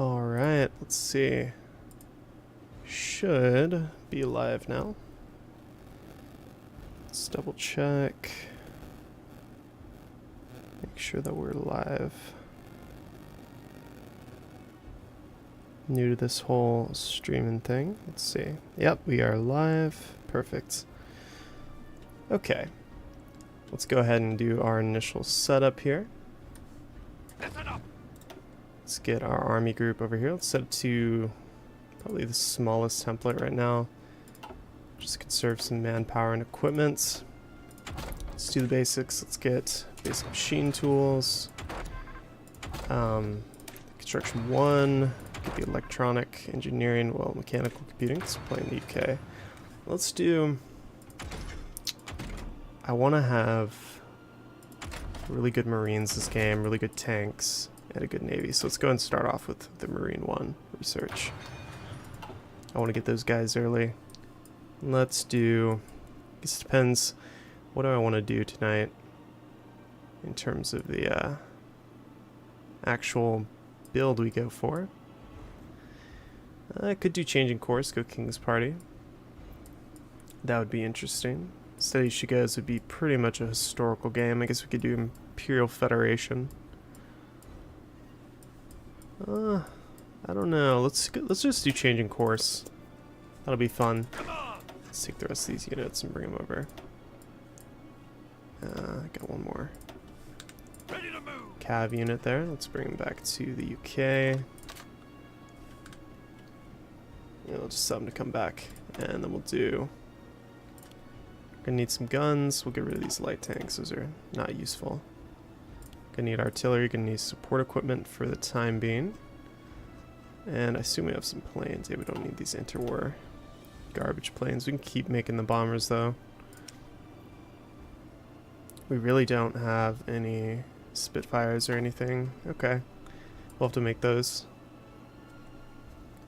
Alright, let's see. Should be live now. Let's double check. Make sure that we're live. New to this whole streaming thing. Let's see. Yep, we are live. Perfect. Okay. Let's go ahead and do our initial setup here. Let's get our army group over here. Let's set it to probably the smallest template right now. Just conserve some manpower and equipment. Let's do the basics. Let's get basic machine tools. Construction 1. Get the electronic engineering, well, mechanical computing. Let's play in the UK. Let's do... I want to have really good Marines this game, really good tanks, and a good Navy. So let's go and start off with the Marine 1 research. I want to get those guys early. Let's do... I guess it depends. What do I want to do tonight in terms of the actual build we go for? I could do changing course, go King's Party. That would be interesting. Steady She Goes would be pretty much a historical game. I guess we could do Imperial Federation. I don't know. Let's just do changing course. That'll be fun. Let's take the rest of these units and bring them over. I got one more Cav unit there. Let's bring them back to the UK. We'll just tell them to come back, and then we'll do... Gonna need some guns. We'll get rid of these light tanks. Those are not useful. Gonna need artillery. Gonna need support equipment for the time being. And I assume we have some planes. Yeah, we don't need these interwar garbage planes. We can keep making the bombers, though. We really don't have any Spitfires or anything. Okay. We'll have to make those.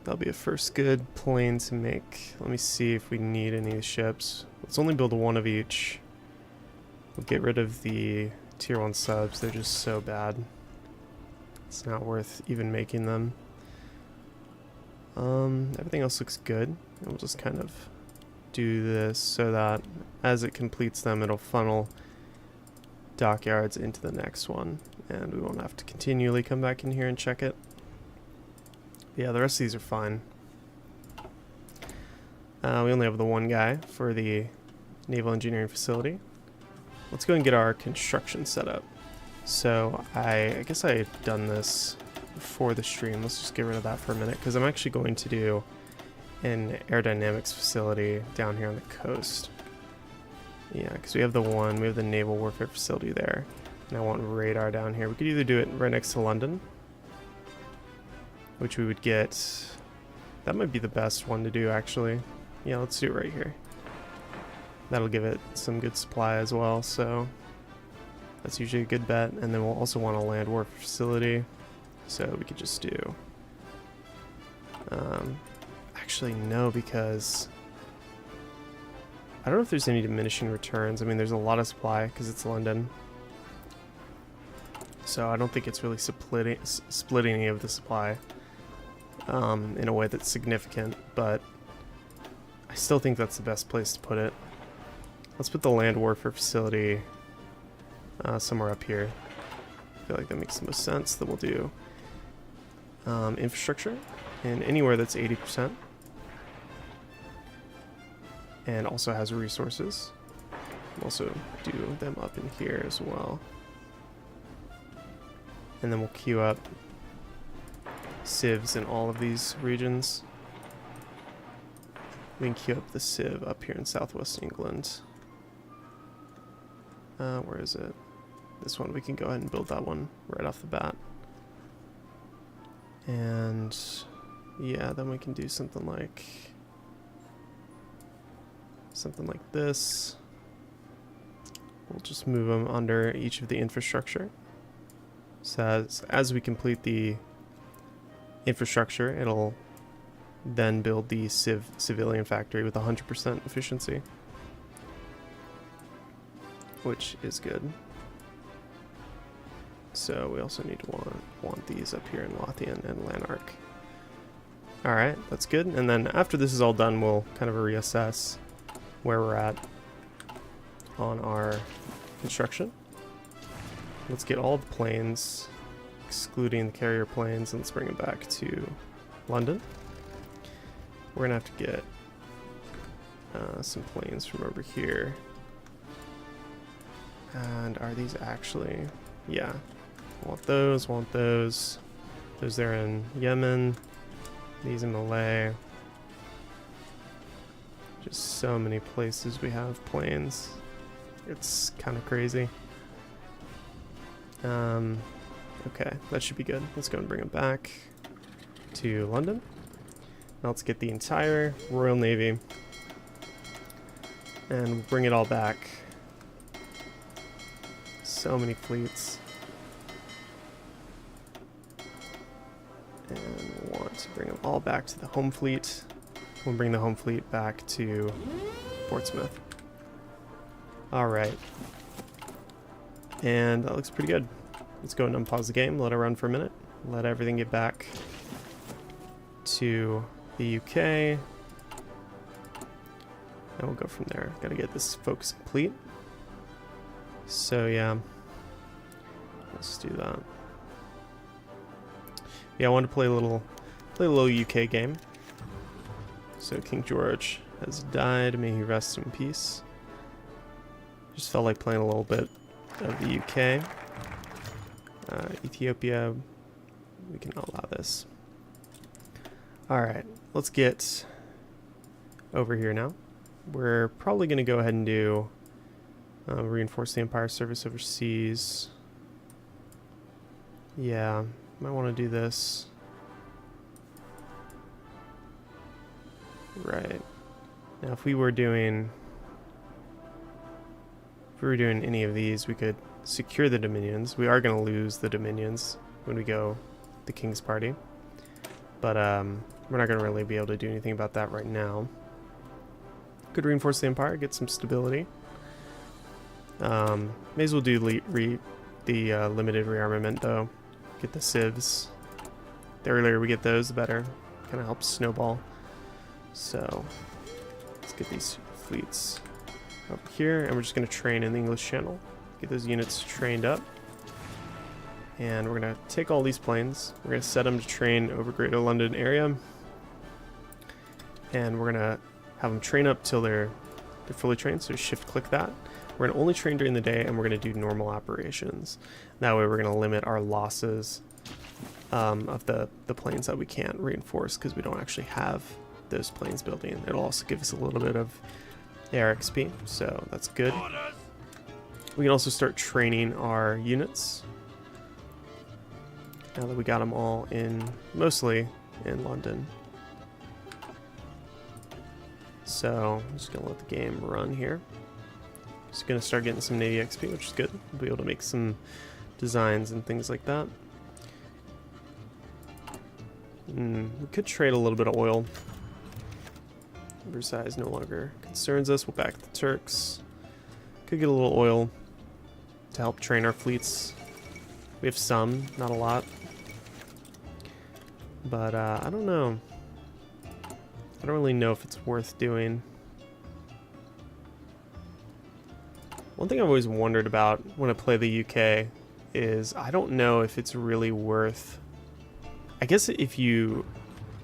That'll be a first good plane to make. Let me see if we need any ships. Let's only build one of each. We'll get rid of the tier 1 subs. They're just so bad. It's not worth even making them. Everything else looks good. And we'll just kind of do this so that as it completes them, it'll funnel dockyards into the next one. And we won't have to continually come back in here and check it. Yeah, the rest of these are fine. We only have the one guy for the Naval Engineering Facility. Let's go and get our construction set up. So I guess I had done this before the stream. Let's just get rid of that for a minute, because I'm actually going to do an aerodynamics facility down here on the coast. Yeah, because we have the Naval Warfare Facility there. And I want radar down here. We could either do it right next to London, which we would get... That might be the best one to do, actually. Yeah, let's do it right here. That'll give it some good supply as well, so that's usually a good bet. And then we'll also want a land warfare facility, so we could just do... actually, no, because... I don't know if there's any diminishing returns. I mean, there's a lot of supply because it's London. So I don't think it's really splitting any of the supply in a way that's significant, but I still think that's the best place to put it. Let's put the land warfare facility somewhere up here. I feel like that makes the most sense. Then we'll do infrastructure, and anywhere that's 80%. And also has resources. We'll also do them up in here as well. And then we'll queue up civs in all of these regions. We can queue up the civ up here in southwest England. Where is it? This one. We can go ahead and build that one right off the bat. And yeah, then we can do something like this. We'll just move them under each of the infrastructure. So as we complete the infrastructure, it'll then build the civilian factory with 100% efficiency, which is good. So we also need to want these up here in Lothian and Lanark. Alright, that's good. And then after this is all done, we'll kind of reassess where we're at on our construction. Let's get all the planes, excluding the carrier planes, and let's bring them back to London. We're gonna have to get some planes from over here. And are these actually... Yeah. Want those, want those. Those there in Yemen. These in Malay. Just so many places we have planes. It's kind of crazy. Okay, that should be good. Let's go and bring them back to London. Now let's get the entire Royal Navy and bring it all back. So many fleets. And we'll want to bring them all back to the home fleet. We'll bring the home fleet back to Portsmouth. Alright. And that looks pretty good. Let's go and unpause the game, let it run for a minute, let everything get back to the UK. And we'll go from there. Gotta get this focus complete. So yeah, let's do that. Yeah, I want to play a little UK game. So King George has died. May he rest in peace. Just felt like playing a little bit of the UK. Ethiopia, we can allow this. Alright, let's get over here now. We're probably going to go ahead and do reinforce the Empire service overseas. Yeah, might want to do this. Right. Now if we were doing any of these, we could secure the dominions. We are going to lose the dominions when we go the King's Party. But we're not going to really be able to do anything about that right now. Could reinforce the Empire, get some stability. May as well do the limited rearmament though. Get the civs. The earlier we get those, the better. Kind of helps snowball. So let's get these fleets over here, and we're just going to train in the English Channel. Get those units trained up. And we're going to take all these planes. We're going to set them to train over Greater London area. And we're going to have them train up till they're fully trained. So shift click that. We're going to only train during the day, and we're going to do normal operations. That way we're going to limit our losses of the planes that we can't reinforce, because we don't actually have those planes building. It'll also give us a little bit of AR XP, so that's good. We can also start training our units now that we got them all mostly in London. So I'm just gonna let the game run here. Just gonna start getting some Navy XP, which is good. We'll be able to make some designs and things like that. We could trade a little bit of oil. Versailles no longer concerns us. We'll back the Turks. Could get a little oil to help train our fleets. We have some, not a lot. But I don't know. I don't really know if it's worth doing. One thing I've always wondered about when I play the UK is I don't know if it's really worth... I guess if you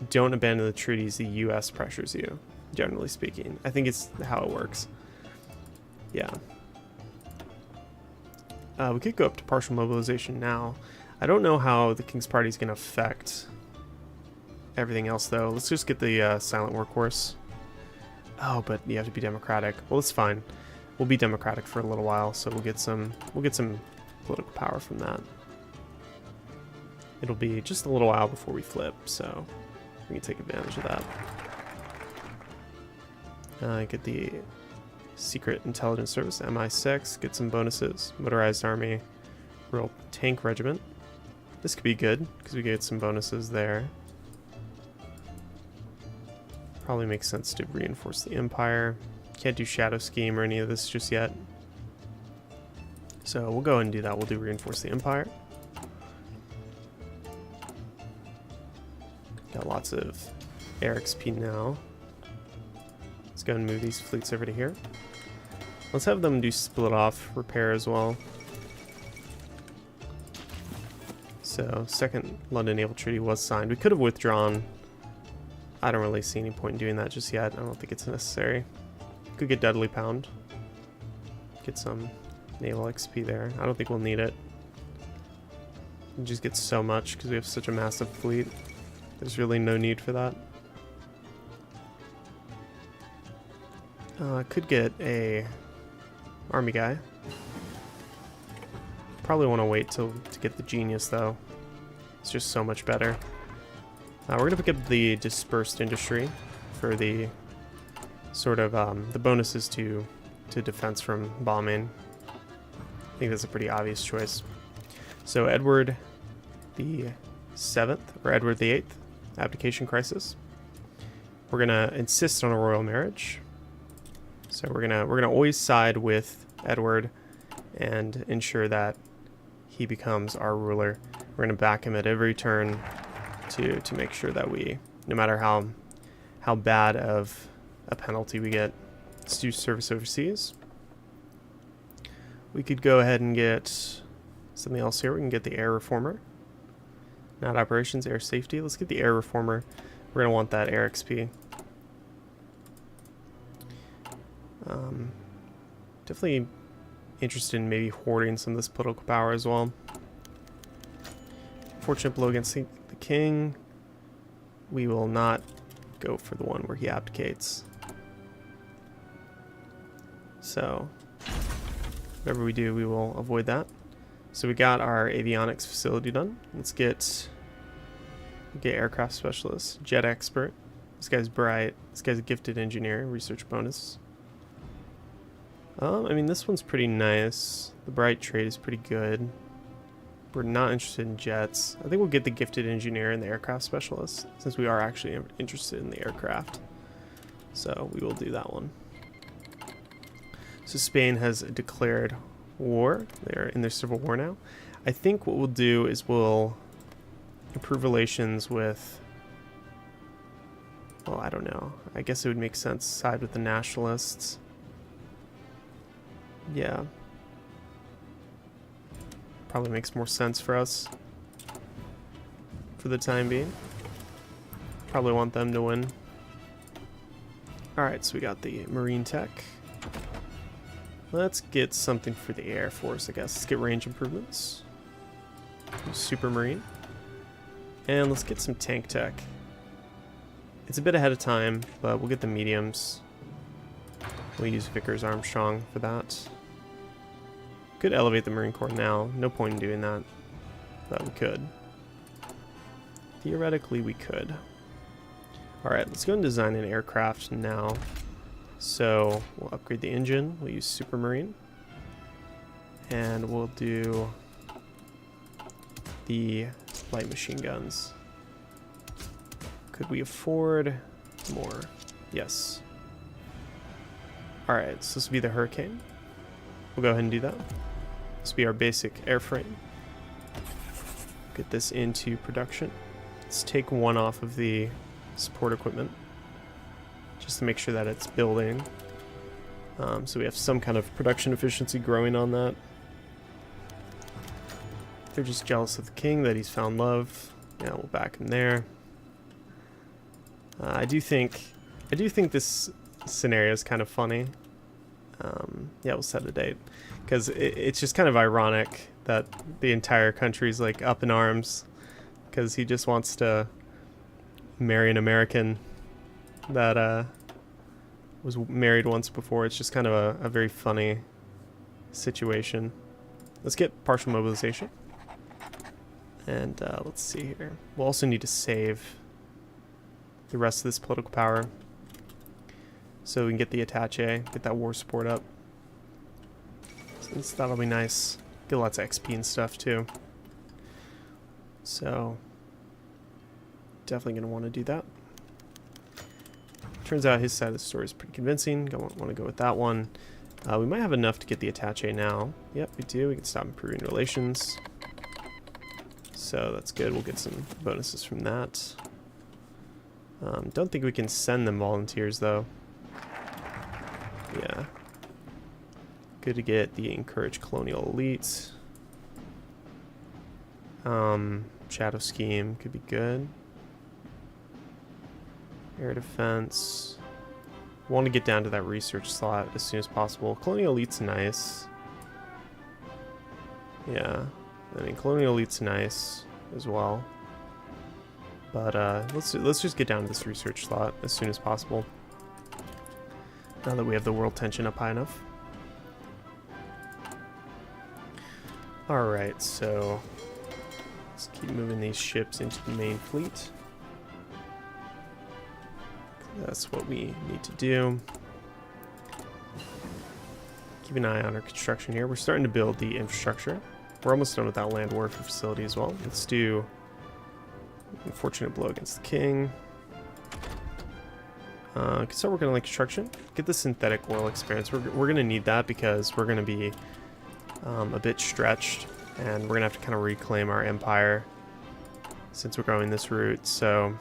don't abandon the treaties, the US pressures you, generally speaking. I think it's how it works. Yeah. We could go up to partial mobilization now. I don't know how the King's Party is going to affect everything else, though. Let's just get the silent workhorse. Oh, but you have to be democratic. Well, it's fine. We'll be democratic for a little while, so we'll get some political power from that. It'll be just a little while before we flip, so we can take advantage of that. Get the Secret Intelligence Service, MI6, get some bonuses. Motorized Army, Royal Tank Regiment. This could be good, because we get some bonuses there. Probably makes sense to reinforce the Empire. Can't do Shadow Scheme or any of this just yet. So we'll go ahead and do that. We'll do reinforce the Empire. Got lots of air XP now. Let's go and move these fleets over to here. Let's have them do split off repair as well. So, Second London Naval Treaty was signed. We could have withdrawn. I don't really see any point in doing that just yet. I don't think it's necessary. Could get Dudley Pound. Get some naval XP there. I don't think we'll need it. We just get so much because we have such a massive fleet. There's really no need for that. Could get a army guy. Probably want to wait to get the genius though. It's just so much better. We're gonna pick up the dispersed industry for the sort of the bonuses to defense from bombing. I think that's a pretty obvious choice. So Edward the 7th or Edward the 8th, abdication crisis. We're gonna insist on a royal marriage. So we're gonna always side with Edward and ensure that he becomes our ruler. We're gonna back him at every turn to make sure that we, no matter how bad of a penalty we get, let's do service overseas. We could go ahead and get something else here. We can get the air reformer. Not operations, air safety. Let's get the air reformer. We're gonna want that air XP. Definitely interested in maybe hoarding some of this political power as well. Fortunate blow against the king. We will not go for the one where he abdicates. So whatever we do, we will avoid that. So we got our avionics facility done. Let's get aircraft specialist, jet expert. This guy's bright. This guy's a gifted engineer, research bonus. I mean, this one's pretty nice. The bright trade is pretty good. We're not interested in jets. I think we'll get the gifted engineer and the aircraft specialist, since we are actually interested in the aircraft. So we will do that one. So Spain has declared war. They're in their civil war now. I think what we'll do is we'll improve relations with, well, I don't know. I guess it would make sense to side with the nationalists. Yeah. Probably makes more sense for us for the time being. Probably want them to win. Alright, so we got the marine tech. Let's get something for the Air Force, I guess. Let's get range improvements. Super Marine. And let's get some tank tech. It's a bit ahead of time, but we'll get the mediums. We'll use Vickers Armstrong for that. Could elevate the Marine Corps now. No point in doing that, but we could. Theoretically, we could. Alright, let's go and design an aircraft now. So we'll upgrade the engine. We'll use Super Marine. And we'll do the light machine guns. Could we afford more? Yes. Alright, so this will be the Hurricane. We'll go ahead and do that. This will be our basic airframe. Get this into production. Let's take one off of the support equipment, just to make sure that it's building. So we have some kind of production efficiency growing on that. They're just jealous of the king that he's found love. Yeah, we'll back him there. I do think this scenario is kind of funny. Yeah, we'll set a date, because it's just kind of ironic that the entire country's like up in arms because he just wants to marry an American that was married once before. It's just kind of a very funny situation. Let's get partial mobilization. And let's see here. We'll also need to save the rest of this political power, so we can get the attache, get that war support up. Since that'll be nice. Get lots of XP and stuff too. So definitely gonna want to do that. Turns out his side of the story is pretty convincing. Want to go with that one. We might have enough to get the attache now. Yep, we do. We can stop improving relations. So that's good. We'll get some bonuses from that. Don't think we can send them volunteers, though. Yeah. Good to get the encourage colonial elites. Shadow scheme could be good. Air defense. Want to get down to that research slot as soon as possible. Colonial elite's nice. Yeah, I mean colonial elite's nice as well. But let's just get down to this research slot as soon as possible. Now that we have the world tension up high enough. Alright, so let's keep moving these ships into the main fleet. That's what we need to do. Keep an eye on our construction here. We're starting to build the infrastructure. We're almost done with that land warfare facility as well. Let's do unfortunate blow against the king. Can start working on the construction. Get the synthetic oil experience. We're going to need that because we're going to be a bit stretched, and we're going to have to kind of reclaim our empire since we're going this route. So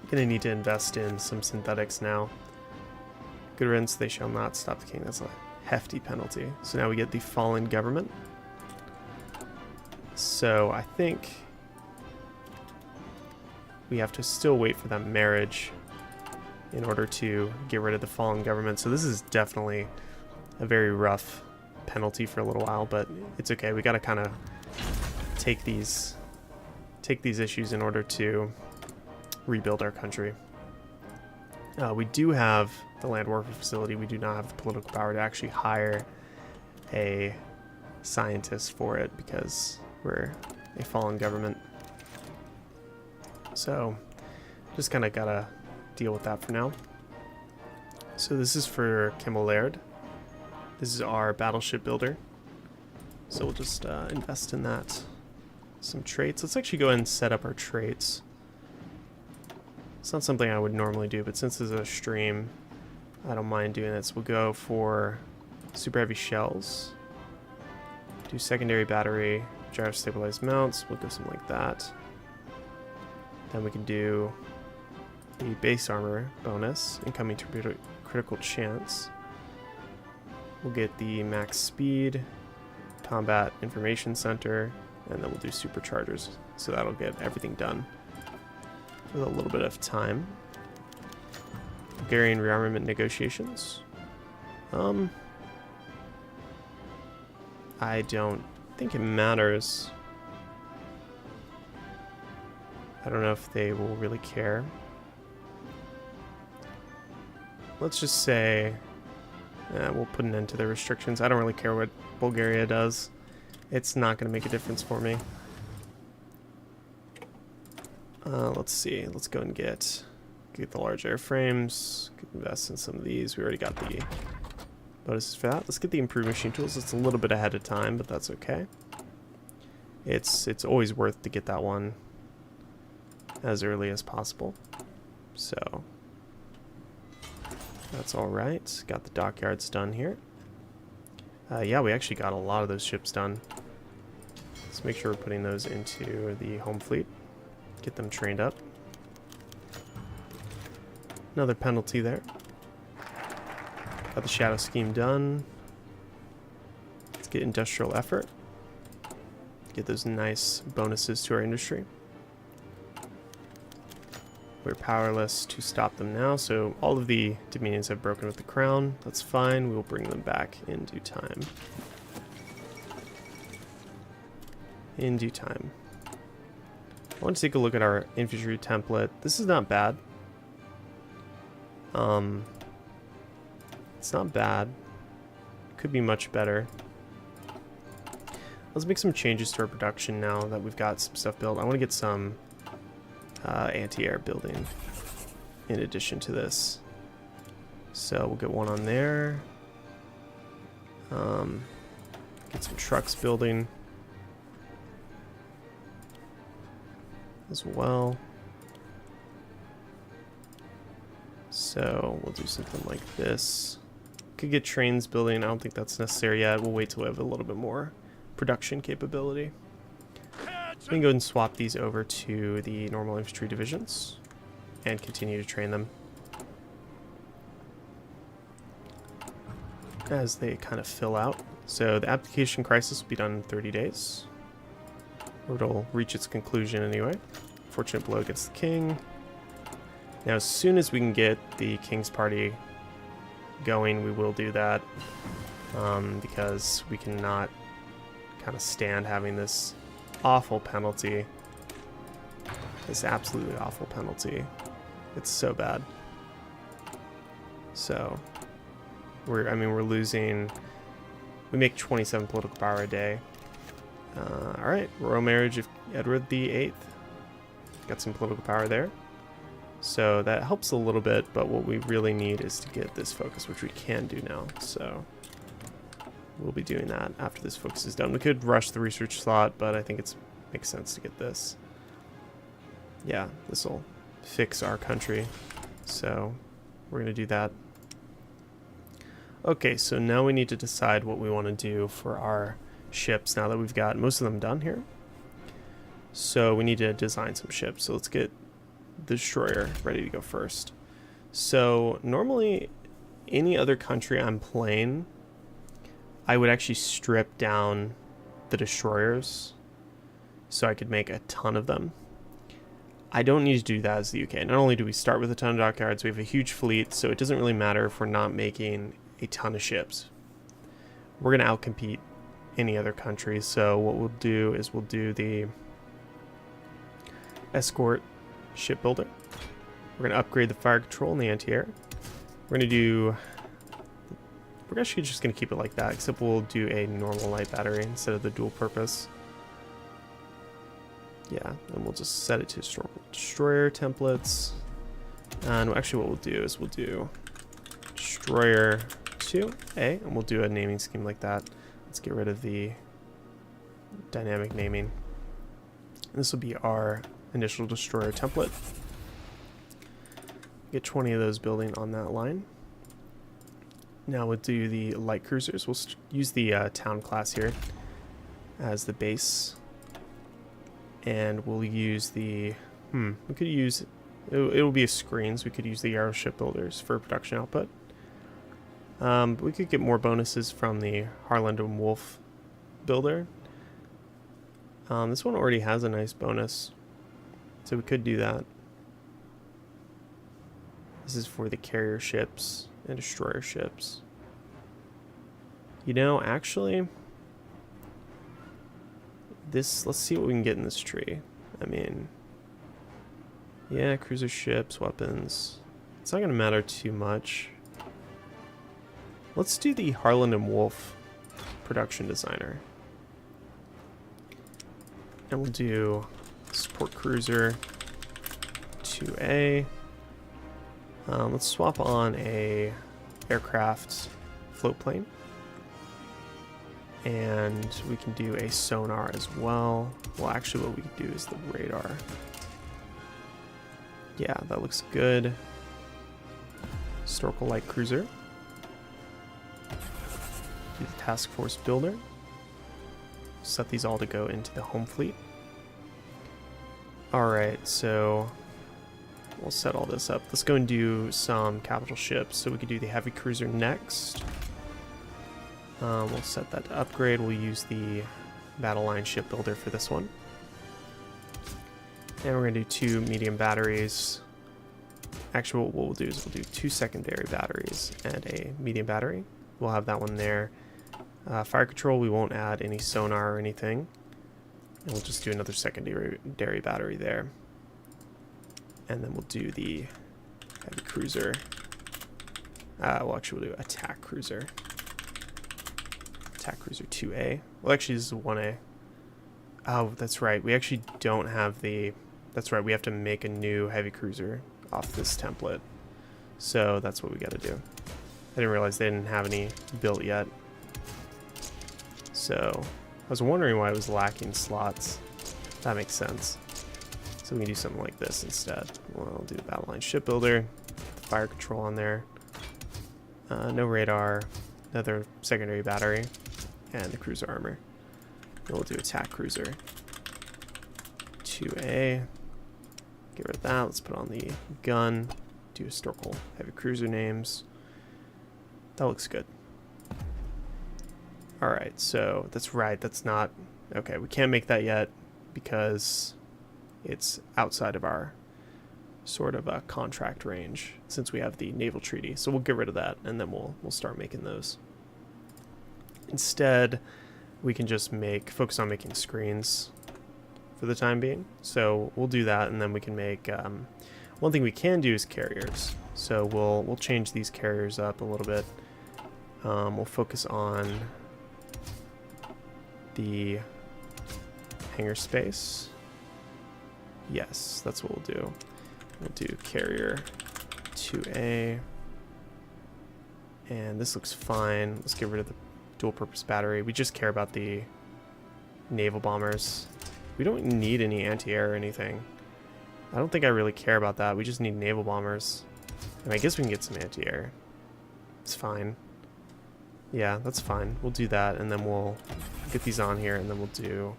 we're going to need to invest in some synthetics now. Good riddance, they shall not stop the king. That's a hefty penalty. So now we get the fallen government. So I think we have to still wait for that marriage in order to get rid of the fallen government. So this is definitely a very rough penalty for a little while, but it's okay. We got to kind of take these issues in order to rebuild our country. We do have the land warfare facility. We do not have the political power to actually hire a scientist for it because we're a fallen government. So just kind of gotta deal with that for now. So this is for Laird. This is our battleship builder. So we'll just invest in that. Some traits. Let's actually go ahead and set up our traits. It's not something I would normally do, but since this is a stream, I don't mind doing this. We'll go for super heavy shells. Do secondary battery, gyro stabilized mounts. We'll go something like that. Then we can do the base armor bonus, incoming torpedo critical chance. We'll get the max speed, combat information center, and then we'll do superchargers. So that'll get everything done with a little bit of time. Bulgarian rearmament negotiations. I don't think it matters. I don't know if they will really care. Let's just say we'll put an end to the restrictions. I don't really care what Bulgaria does. It's not going to make a difference for me. Let's see. Let's go and get the large airframes. Invest in some of these. We already got the bonuses for that. Let's get the improved machine tools. It's a little bit ahead of time, but that's okay. It's always worth to get that one as early as possible. So that's all right. Got the dockyards done here. Yeah, we actually got a lot of those ships done. Let's make sure we're putting those into the home fleet. Get them trained up. Another penalty there. Got the shadow scheme done. Let's get industrial effort. Get those nice bonuses to our industry. We're powerless to stop them now, so all of the dominions have broken with the crown. That's fine. We'll bring them back in due time. In due time. I want to take a look at our infantry template. This is not bad. It's not bad. Could be much better. Let's make some changes to our production now that we've got some stuff built. I want to get some anti-air building in addition to this. So we'll get one on there. Get some trucks building as well. So we'll do something like this. Could get trains building. I don't think that's necessary yet. We'll wait till we have a little bit more production capability. So we can go ahead and swap these over to the normal infantry divisions. and continue to train them as they kind of fill out. So the application crisis will be done in 30 days. Or it'll reach its conclusion anyway. Fortunate blow gets the king. Now as soon as we can get the king's party going, we will do that. Because we cannot kind of stand having this awful penalty. This absolutely awful penalty. It's so bad. So we're losing. We make 27 political power a day. All right, royal marriage of Edward VIII. Got some political power there. So that helps a little bit, but what we really need is to get this focus, which we can do now. So we'll be doing that after this focus is done. We could rush the research slot, but I think it makes sense to get this. Yeah, this will fix our country. So we're going to do that. Okay, so now we need to decide what we want to do for our ships now that we've got most of them done here. So we need to design some ships. So let's get the destroyer ready to go first. So normally any other country I'm playing, I would actually strip down the destroyers so I could make a ton of them. I don't need to do that as the UK. Not only do we start with a ton of dockyards, we have a huge fleet, so it doesn't really matter if we're not making a ton of ships. We're going to outcompete any other country, so what we'll do is we'll do the escort shipbuilder. We're going to upgrade the fire control and the anti-air. We're actually just going to keep it like that, except we'll do a normal light battery instead of the dual purpose. Yeah, and we'll just set it to historical destroyer templates. And actually what we'll do is we'll do destroyer 2A, and we'll do a naming scheme like that. Let's get rid of the dynamic naming. This will be our initial destroyer template. Get 20 of those building on that line. Now we'll do the light cruisers. We'll use the town class here as the base. And we'll use the, we could use, it'll be a screen, so we could use the Yarrow shipbuilders for production output. But we could get more bonuses from the Harland and Wolff builder. This one already has a nice bonus, so we could do that. This is for the carrier ships and destroyer ships. You know, actually, let's see what we can get in this tree. I mean, yeah, cruiser ships, weapons. It's not going to matter too much. Let's do the Harland and Wolff production designer. And we'll do support cruiser 2A. Let's swap on a aircraft float plane. And we can do a sonar as well. Well, actually what we can do is the radar. Yeah, that looks good. Historical light cruiser. Do the task force builder. Set these all to go into the home fleet. Alright, so we'll set all this up. Let's go and do some capital ships. So we could do the heavy cruiser next. We'll set that to upgrade. We'll use the battle line shipbuilder for this one. And we're going to do 2 medium batteries. Actually, what we'll do is we'll do 2 secondary batteries and a medium battery. We'll have that one there. Fire control, we won't add any sonar or anything. And we'll just do another secondary battery there. And then we'll do the heavy cruiser. Well, actually, we'll do attack cruiser. Attack cruiser 2A. Well, actually, this is 1A. Oh, that's right. We actually don't have the... That's right. We have to make a new heavy cruiser off this template. So that's what we got to do. I didn't realize they didn't have any built yet. So I was wondering why it was lacking slots. That makes sense. So we can do something like this instead. We'll do the battle line shipbuilder, fire control on there, no radar, another secondary battery, and the cruiser armor. And we'll do attack cruiser 2A. Get rid of that. Let's put on the gun. Do historical heavy cruiser names. That looks good. Alright, so that's right. That's not... Okay, we can't make that yet because it's outside of our sort of a contract range since we have the naval treaty. So we'll get rid of that and then we'll start making those. Instead, we can just focus on making screens for the time being. So we'll do that, and then we can make one thing we can do is carriers. So we'll change these carriers up a little bit. We'll focus on the hangar space. Yes, that's what we'll do. We'll do carrier 2A. And this looks fine. Let's get rid of the dual purpose battery. We just care about the naval bombers. We don't need any anti-air or anything. I don't think I really care about that. We just need naval bombers. And I guess we can get some anti-air. It's fine. Yeah, that's fine. We'll do that, and then we'll get these on here, and then we'll do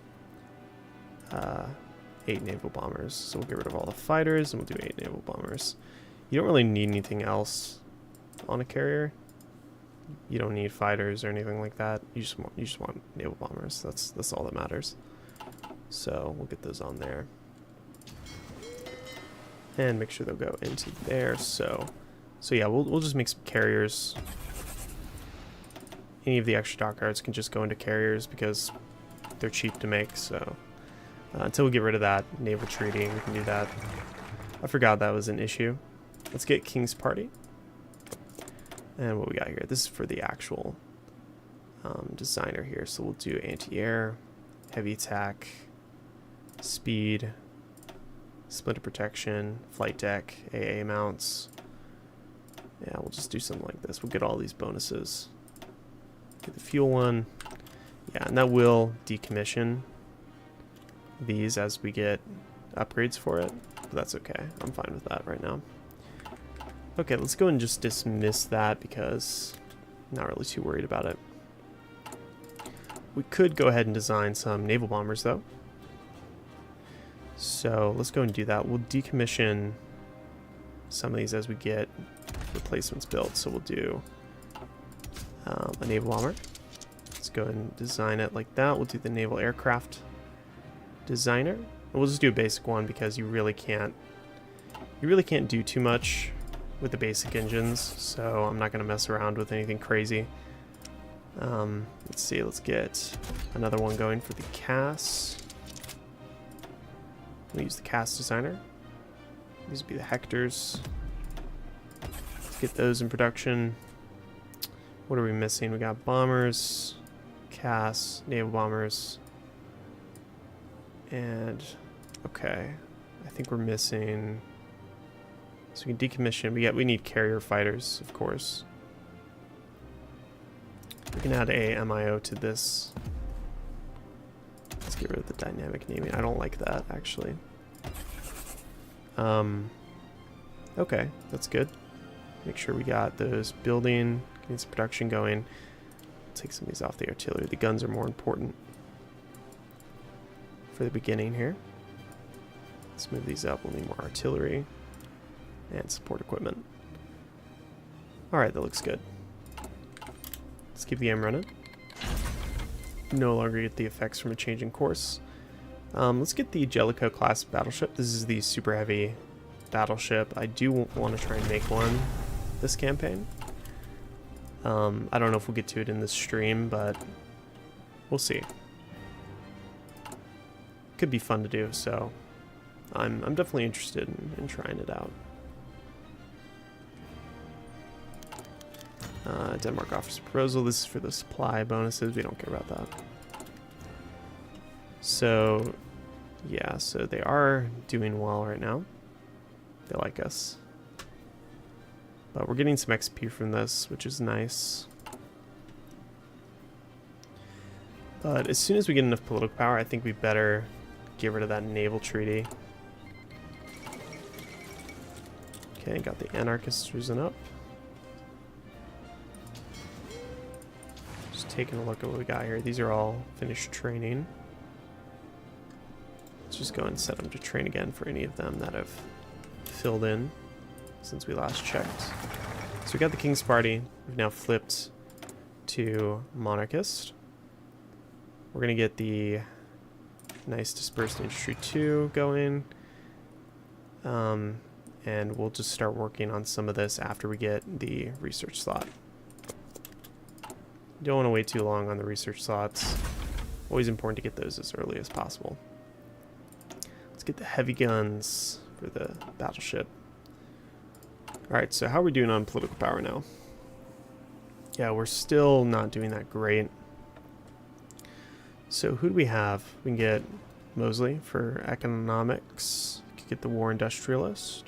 8 naval bombers. So we'll get rid of all the fighters, and we'll do 8 naval bombers. You don't really need anything else on a carrier. You don't need fighters or anything like that. You just want naval bombers. That's all that matters. So we'll get those on there. And make sure they'll go into there. So yeah, we'll just make some carriers. Any of the extra dockyards can just go into carriers because they're cheap to make. So until we get rid of that naval treaty, we can do that. I forgot that was an issue. Let's get King's Party. And what we got here, this is for the actual designer here. So we'll do anti-air, heavy attack, speed, splinter protection, flight deck, AA mounts. Yeah, we'll just do something like this. We'll get all these bonuses. Get the fuel one. Yeah, and that will decommission these as we get upgrades for it. But that's okay. I'm fine with that right now. Okay, let's go and just dismiss that because I'm not really too worried about it. We could go ahead and design some naval bombers though. So let's go and do that. We'll decommission some of these as we get replacements built. So we'll do a naval bomber. Let's go and design it like that. We'll do the naval aircraft designer. And we'll just do a basic one because you really can't do too much with the basic engines, so I'm not going to mess around with anything crazy. Let's see, let's get another one going for the CAS. We'll use the CAS designer. These will be the Hectors. Let's get those in production. What are we missing? We got bombers, CAS, naval bombers, and okay, I think we're missing. So we can decommission. We need carrier fighters, of course. We can add a MIO to this. Let's get rid of the dynamic naming. I don't like that, actually. Okay, that's good. Make sure we got those building, getting some production going. Take some of these off the artillery. The guns are more important for the beginning here. Let's move these up. We'll need more artillery and support equipment. Alright, that looks good. Let's keep the game running. No longer get the effects from a change in course. Let's get the Jellicoe class battleship. This is the super heavy battleship. I do want to try and make one this campaign. I don't know if we'll get to it in this stream, but we'll see. Could be fun to do, so I'm definitely interested in trying it out. Denmark offers a proposal. This is for the supply bonuses. We don't care about that. So, yeah, so they are doing well right now. They like us. But we're getting some XP from this, which is nice. But as soon as we get enough political power, I think we better get rid of that naval treaty. Okay, got the anarchists risen up. Just taking a look at what we got here. These are all finished training. Let's Let's just go and set them to train again for any of them that have filled in since we last checked. So we got the King's Party. We've now flipped to Monarchist. We're going to get the nice Dispersed Industry 2 going. And we'll just start working on some of this after we get the research slot. You don't want to wait too long on the research slots. Always important to get those as early as possible. Let's get the heavy guns for the battleship. Alright, so how are we doing on political power now? Yeah, we're still not doing that great. So who do we have? We can get Mosley for economics. We could get the War Industrialist.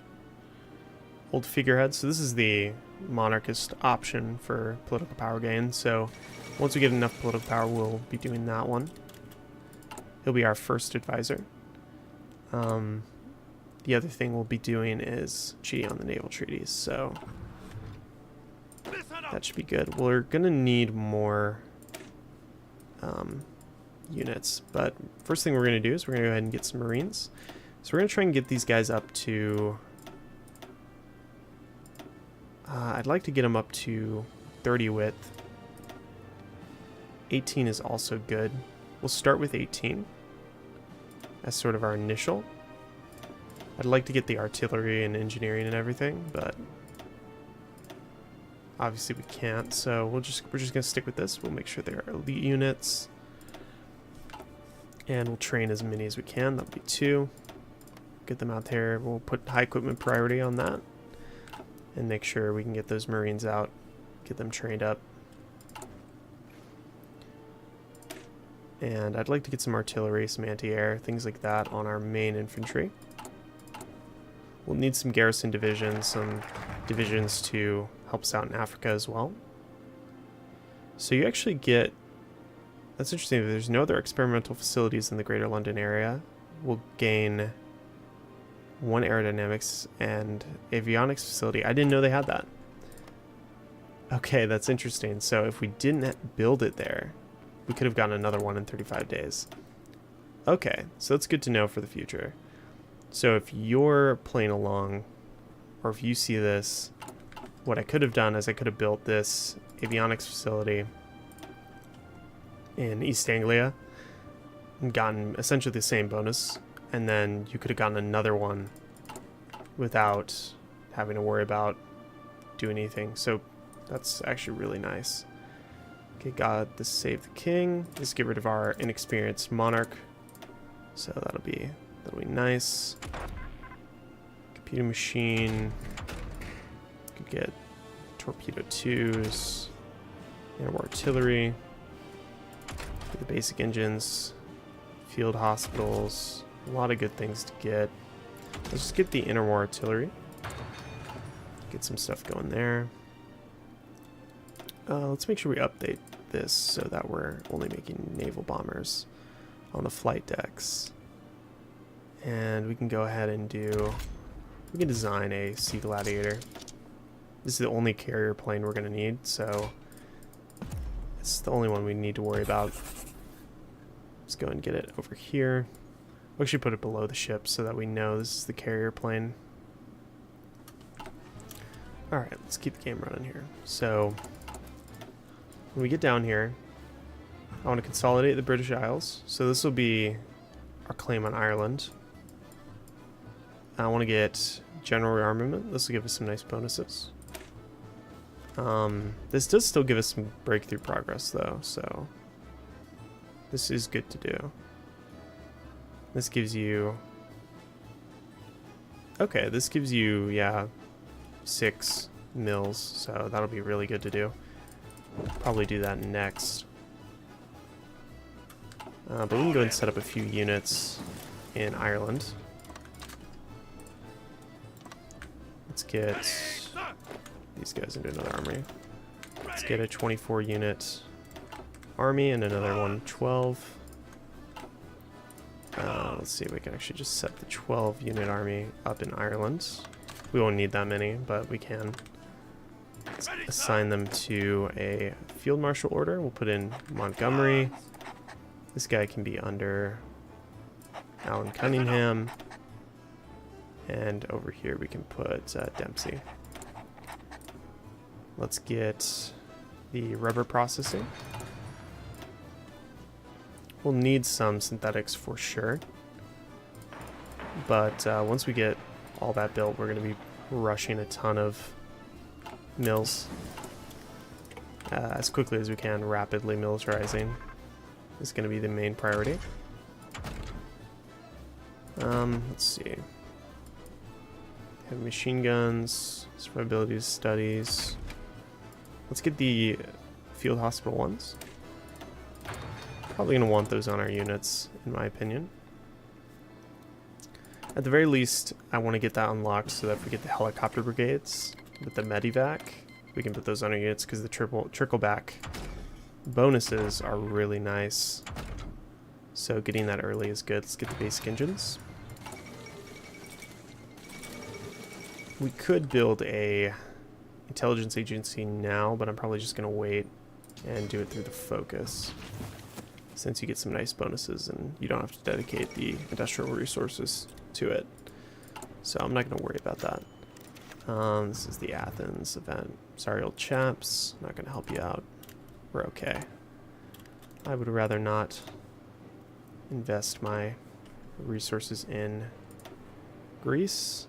Old Figurehead. So this is the monarchist option for political power gain. So once we get enough political power, we'll be doing that one. He'll be our first advisor. The other thing we'll be doing is cheating on the naval treaties. So that should be good. We're going to need more units. But first thing we're going to do is we're going to go ahead and get some Marines. So we're going to try and get these guys up to... I'd like to get them up to 30 width. 18 is also good. We'll start with 18 as sort of our initial. I'd like to get the artillery and engineering and everything, but obviously we can't. So we're just gonna stick with this. We'll make sure they're elite units, and we'll train as many as we can. That'll be 2. Get them out there. We'll put high equipment priority on that, and make sure we can get those Marines out, get them trained up. And I'd like to get some artillery, some anti-air, things like that on our main infantry. We'll need some garrison divisions, some divisions to help us out in Africa as well. So you actually get... That's interesting. There's no other experimental facilities in the Greater London area. We'll gain 1 aerodynamics and avionics facility. I didn't know they had that. Okay, that's interesting. So if we didn't build it there, we could have gotten another one in 35 days. Okay, so that's good to know for the future. So if you're playing along, or if you see this, what I could have done is I could have built this avionics facility in East Anglia and gotten essentially the same bonus, and then you could have gotten another one without having to worry about doing anything. So that's actually really nice. Okay, got this save the king. Let's get rid of our inexperienced monarch. So that'll be nice. Computer machine. Could get torpedo 2s. And artillery. Get the basic engines. Field hospitals. A lot of good things to get. Let's just get the interwar artillery. Get some stuff going there. Let's make sure we update this so that we're only making naval bombers on the flight decks. And we can go ahead and we can design a Sea Gladiator. This is the only carrier plane we're going to need, so it's the only one we need to worry about. Let's go and get it over here. We'll actually put it below the ship so that we know this is the carrier plane. Alright, let's keep the game running here. So when we get down here, I want to consolidate the British Isles. So this will be our claim on Ireland. I want to get general rearmament. This will give us some nice bonuses. This does still give us some breakthrough progress though, so this is good to do. This gives you... Okay, this gives you, yeah, 6 mills, so that'll be really good to do. Probably do that next. But we can go ahead and set up a few units in Ireland. Let's get these guys into another armory. Let's get a 24 unit army and another one 12. Let's see if we can actually just set the 12 unit army up in Ireland. We won't need that many, but we can. Let's assign them to a field marshal order. We'll put in Montgomery. This guy can be under Alan Cunningham. And over here we can put Dempsey. Let's get the rubber processing. We'll need some synthetics for sure. But once we get all that built, we're going to be rushing a ton of mills as quickly as we can. Rapidly militarizing is going to be the main priority. Let's see. Have machine guns, survivability studies. Let's get the field hospital ones. Probably going to want those on our units, in my opinion. At the very least, I want to get that unlocked so that if we get the helicopter brigades with the medevac, we can put those on our units, because the trickle-back bonuses are really nice. So getting that early is good. Let's get the basic engines. We could build a intelligence agency now, but I'm probably just going to wait and do it through the focus, since you get some nice bonuses and you don't have to dedicate the industrial resources to it. So I'm not going to worry about that. This is the Athens event. Sorry, old chaps. I'm not going to help you out. We're okay. I would rather not invest my resources in Greece.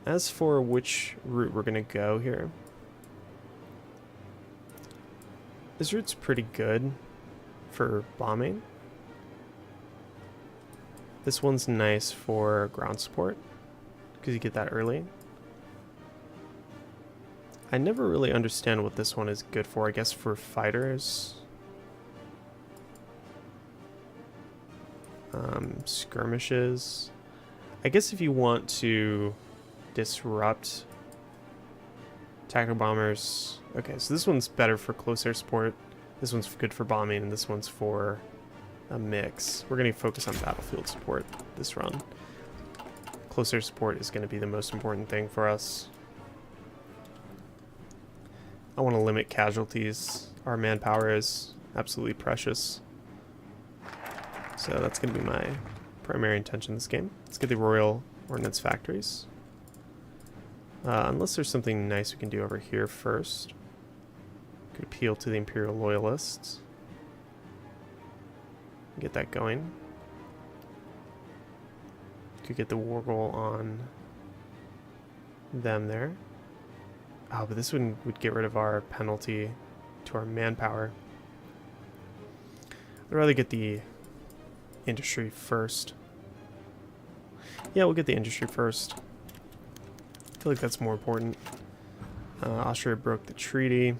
As for which route we're going to go here, this route's pretty good for bombing. This one's nice for ground support because you get that early. I never really understand what this one is good for. I guess for fighters. Skirmishes. I guess if you want to disrupt tactical bombers. Okay, so this one's better for close air support. This one's good for bombing, and this one's for a mix. We're going to focus on battlefield support this run. Close air support is going to be the most important thing for us. I want to limit casualties. Our manpower is absolutely precious. So that's going to be my primary intention in this game. Let's get the Royal Ordnance Factories. Unless there's something nice we can do over here first. Could appeal to the Imperial Loyalists. Get that going. Could get the war goal on them there. Oh, but this one would get rid of our penalty to our manpower. I'd rather get the industry first. Yeah, we'll get the industry first. I feel like that's more important. Austria broke the treaty.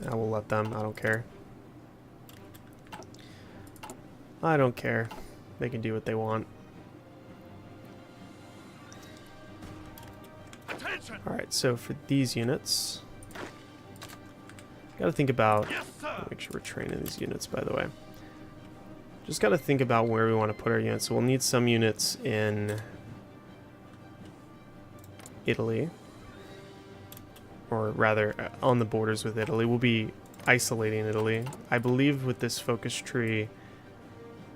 I will let them. I don't care. I don't care. They can do what they want. Alright, so for these units, gotta think about, make sure we're training these units, by the way. Just gotta think about where we want to put our units. So we'll need some units in Italy, or rather on the borders with Italy. We'll be isolating Italy. I believe with this focus tree,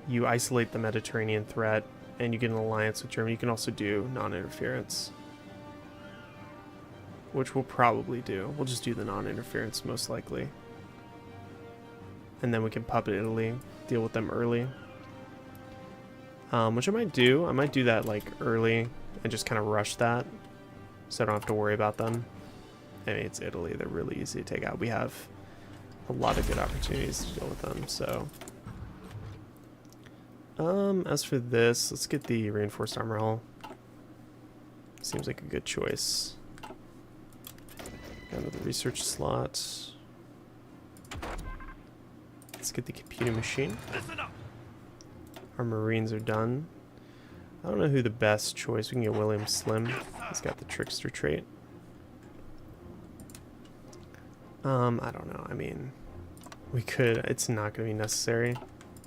you isolate the Mediterranean threat and you get an alliance with Germany. You can also do non-interference, which we'll probably do. We'll just do the non-interference most likely. And then we can puppet Italy, deal with them early. Which I might do. I might do that like early and just kind of rush that so I don't have to worry about them. I mean, it's Italy. They're really easy to take out. We have a lot of good opportunities to deal with them, so... as for this, let's get the reinforced armor hull. Seems like a good choice. Got another research slot. Let's get the computing machine. Our Marines are done. I don't know who the best choice. We can get William Slim. He's got the trickster trait. I don't know. I mean, we could. It's not going to be necessary.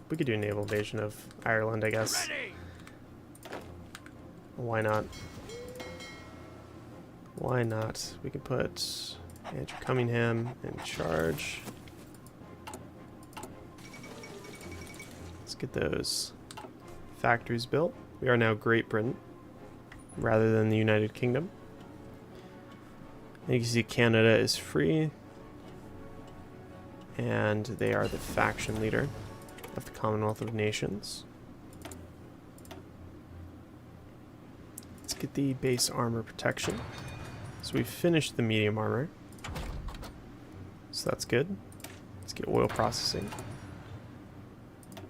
We could do a naval invasion of Ireland, I guess. Why not? Why not? We can put Andrew Cunningham in charge. Let's get those factories built. We are now Great Britain rather than the United Kingdom. And you can see Canada is free, and they are the faction leader of the Commonwealth of Nations. Let's get the base armor protection. So we've finished the medium armor, so that's good. Let's get oil processing.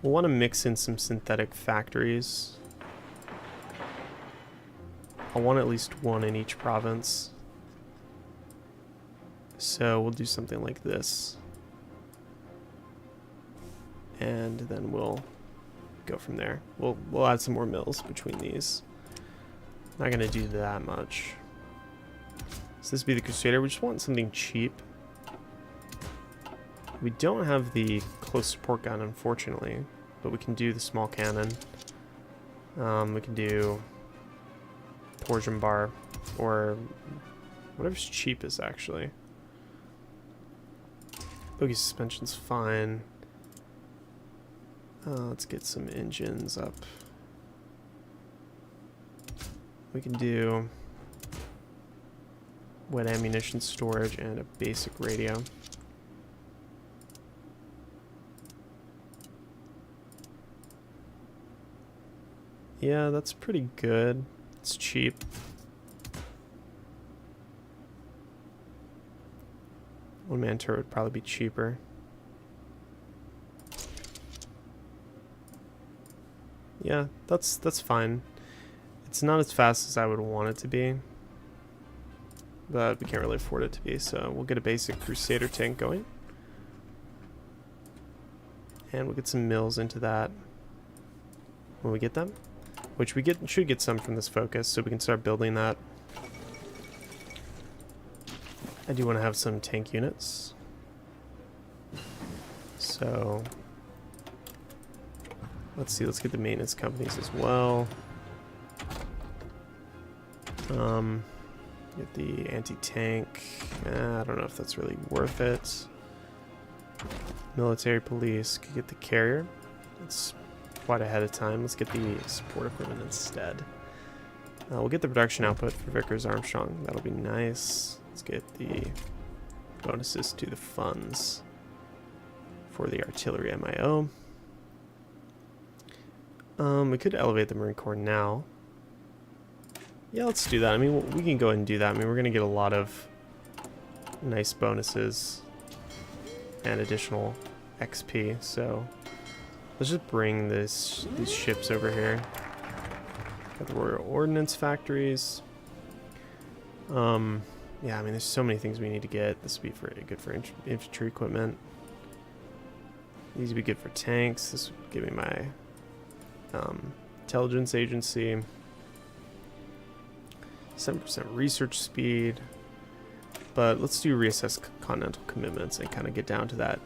We'll want to mix in some synthetic factories. I want at least one in each province. So we'll do something like this. And then we'll go from there. We'll add some more mills between these. Not gonna do that much. So this would be the Crusader. We just want something cheap. We don't have the close support gun, unfortunately, but we can do the small cannon. We can do torsion bar, or whatever's cheapest, actually. Bogey suspension's fine. Let's get some engines up. We can do wet ammunition storage and a basic radio. Yeah, that's pretty good. It's cheap. One man turret would probably be cheaper. Yeah, that's fine. It's not as fast as I would want it to be, but we can't really afford it to be, so we'll get a basic Crusader tank going. And we'll get some mills into that when we get them. Which we should get some from this focus, so we can start building that. I do want to have some tank units. So let's see, let's get the maintenance companies as well. Get the anti-tank. I don't know if that's really worth it. Military police, could get the carrier. It's quite ahead of time. Let's get the support equipment instead. We'll get the production output for Vickers Armstrong. That'll be nice. Let's get the bonuses to the funds for the artillery MIO. We could elevate the Marine Corps now. Yeah, let's do that. I mean, we can go ahead and do that. I mean, we're going to get a lot of nice bonuses and additional XP, so let's just bring these ships over here. Got the Royal Ordnance factories. Yeah, I mean, there's so many things we need to get. This would be good for infantry equipment. These would be good for tanks. This would give me my intelligence agency. 7% research speed. But let's do reassess continental commitments and kind of get down to that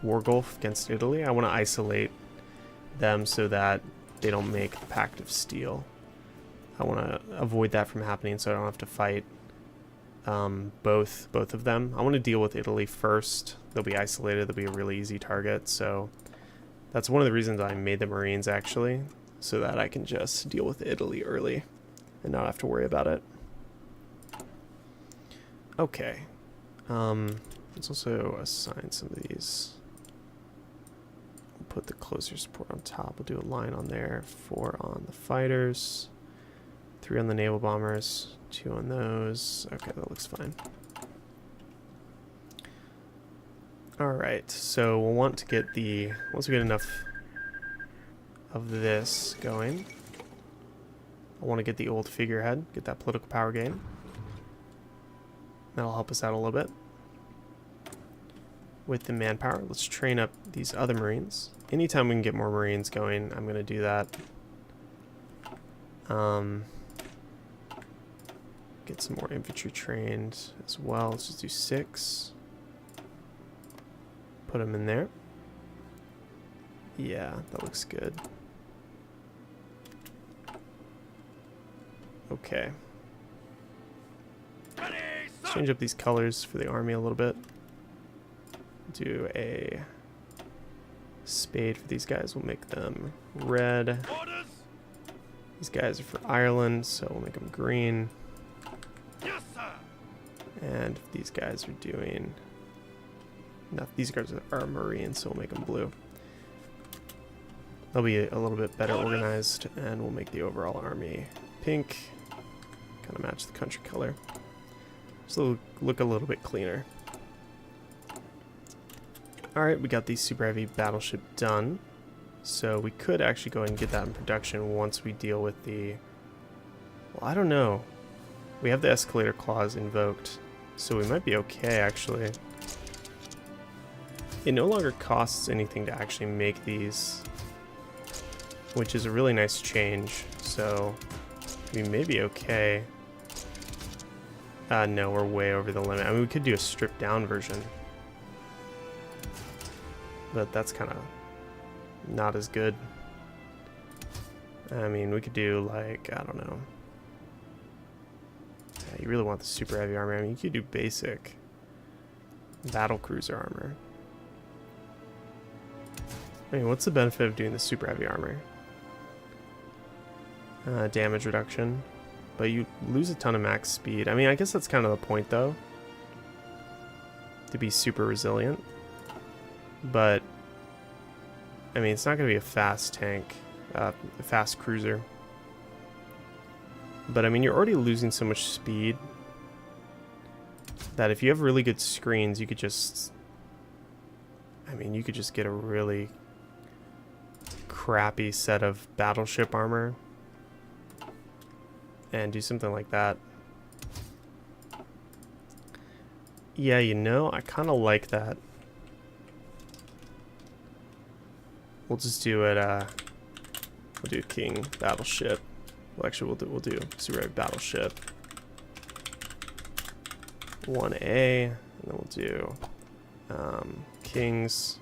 war gulf against Italy. I want to isolate them so that they don't make the Pact of Steel. I want to avoid that from happening so I don't have to fight both of them. I want to deal with Italy first. They'll be isolated. They'll be a really easy target. So that's one of the reasons I made the Marines, actually, so that I can just deal with Italy early and not have to worry about it. Okay. Let's also assign some of these. We'll put the closer support on top. We'll do a line on there. 4 on the fighters. 3 on the naval bombers. 2 on those. Okay, that looks fine. Alright, so we'll want to get the... Once we get enough of this going, I want to get the old figurehead. Get that political power gain. That'll help us out a little bit. With the manpower, let's train up these other Marines. Anytime we can get more Marines going, I'm going to do that. Get some more infantry trained as well. Let's just do 6. Put them in there. Yeah, that looks good. Okay. Let's change up these colors for the army a little bit. Do a Spade for these guys, we'll make them red. These guys are for Ireland, so we'll make them green. Yes, sir. And these guys are doing... No, these guys are marine, so we'll make them blue. They'll be a little bit better organized, and we'll make the overall army pink. Kind of match the country color. So look a little bit cleaner. Alright, we got the super heavy battleship done. So we could actually go ahead and get that in production once we deal with the... Well, I don't know. We have the escalator clause invoked, so we might be okay, actually. It no longer costs anything to actually make these, which is a really nice change, so we may be okay. No, we're way over the limit. I mean, we could do a stripped down version, but that's kind of not as good. I mean, we could do, like, I don't know. Yeah, you really want the super heavy armor. I mean, you could do basic battle cruiser armor. I mean, what's the benefit of doing the super heavy armor? Damage reduction. But you lose a ton of max speed. I mean, I guess that's kind of the point, though. To be super resilient. But, I mean, it's not going to be a fast tank. A fast cruiser. But, I mean, you're already losing so much speed that if you have really good screens, you could just... I mean, you could just get a really crappy set of battleship armor and do something like that. Yeah, you know, I kind of like that. We'll just do it, we'll do King Battleship. Well, actually, we'll do Super Heavy Battleship 1A, and then we'll do Kings.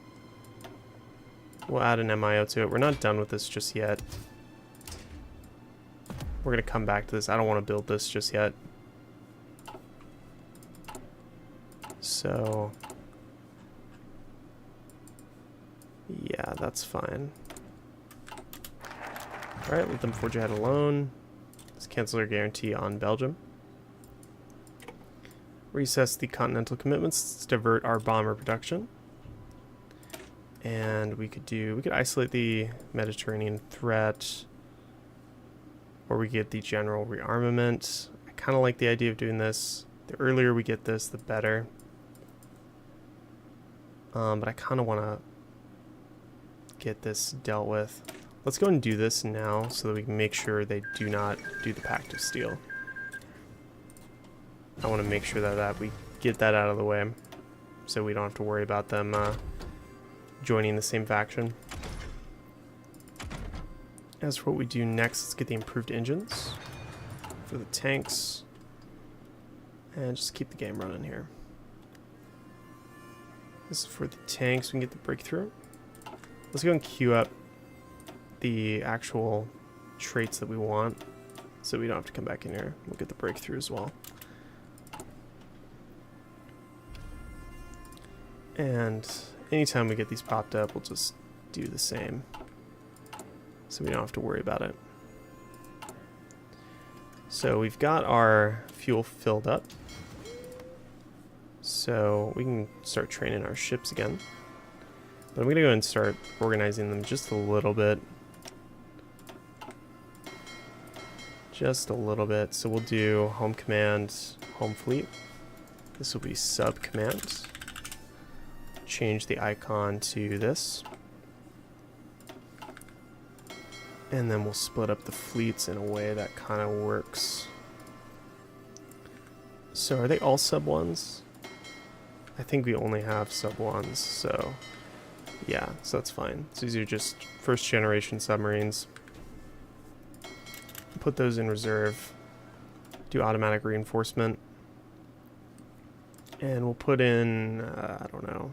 We'll add an MIO to it. We're not done with this just yet. We're going to come back to this. I don't want to build this just yet. So, yeah, that's fine. Alright, let them forge ahead alone. Let's cancel our guarantee on Belgium. Recess the continental commitments to divert our bomber production. And we could isolate the Mediterranean threat, or we get the general rearmament. I kind of like the idea of doing this. The earlier we get this, the better. But I kind of want to get this dealt with. Let's go and do this now so that we can make sure they do not do the Pact of Steel. I want to make sure that we get that out of the way so we don't have to worry about them joining the same faction. As for what we do next, let's get the improved engines for the tanks and just keep the game running here. This is for the tanks. We can get the breakthrough. Let's go and queue up the actual traits that we want so we don't have to come back in here. We'll get the breakthrough as well. And anytime we get these popped up, we'll just do the same so we don't have to worry about it. So we've got our fuel filled up, so we can start training our ships again. But I'm going to go and start organizing them just a little bit. Just a little bit. So we'll do home command, home fleet. This will be sub command. Change the icon to this. And then we'll split up the fleets in a way that kind of works. So are they all sub 1s? I think we only have sub 1s, so yeah, so that's fine. So these are just first generation submarines. Put those in reserve. Do automatic reinforcement. And we'll put in, I don't know,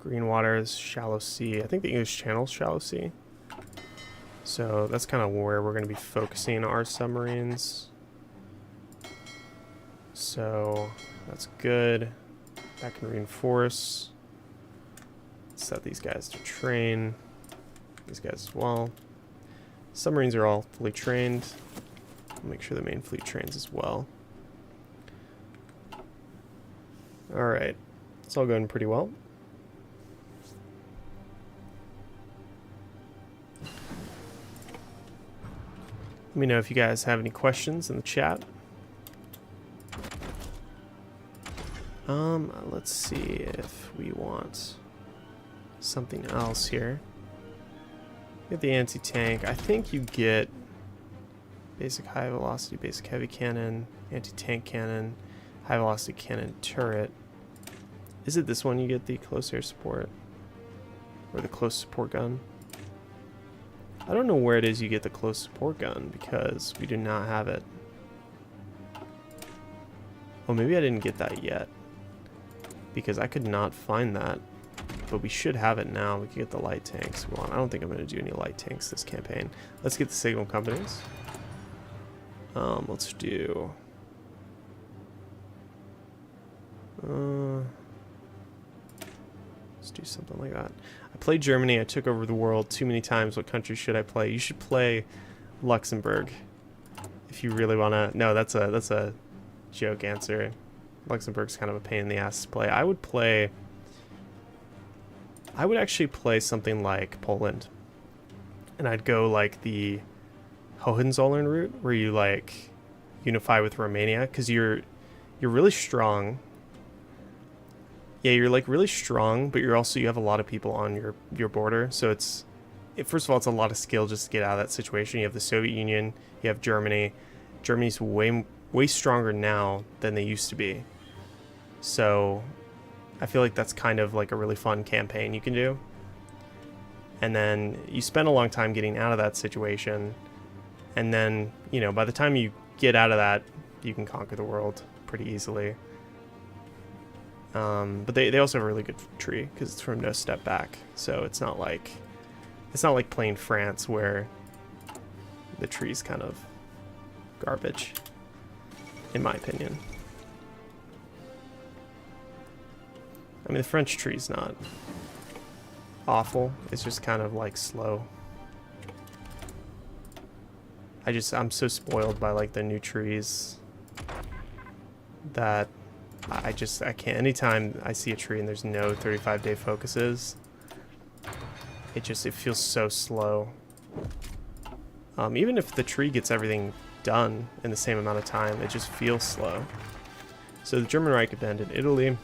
green waters, shallow sea. I think the English Channel's shallow sea. So that's kind of where we're going to be focusing our submarines. So that's good. That can reinforce. set these guys to train. These guys as well. Submarines are all fully trained. I'll make sure the main fleet trains as well. Alright. It's all going pretty well. Let me know if you guys have any questions in the chat. Let's see if we want something else here. Get the anti-tank. I think you get basic high velocity, basic heavy cannon, anti-tank cannon, high velocity cannon turret. Is it this one you get the close air support? Or the close support gun? I don't know where it is you get the close support gun because we do not have it. Oh, maybe I didn't get that yet because I could not find that. But we should have it now. We can get the light tanks we want. I don't think I'm going to do any light tanks this campaign. Let's get the signal companies. Let's do... let's do something like that. I played Germany. I took over the world too many times. What country should I play? You should play Luxembourg if you really want to. No, that's a joke answer. Luxembourg's kind of a pain in the ass to play. I would actually play something like Poland, and I'd go like the Hohenzollern route, where you like unify with Romania, because you're really strong. Yeah, you're like really strong, but you have a lot of people on your border. So first of all, it's a lot of skill just to get out of that situation. You have the Soviet Union, you have Germany. Germany's way stronger now than they used to be. So I feel like that's kind of like a really fun campaign you can do. And then you spend a long time getting out of that situation. And then, you know, by the time you get out of that, you can conquer the world pretty easily. But they also have a really good tree because it's from no step back. So it's not like playing France where the tree's kind of garbage, in my opinion. I mean, the French tree's not awful. It's just kind of like slow. I'm so spoiled by like the new trees that I can't. Anytime I see a tree and there's no 35-day focuses, it feels so slow. Even if the tree gets everything done in the same amount of time, it just feels slow. So the German Reich abandoned Italy.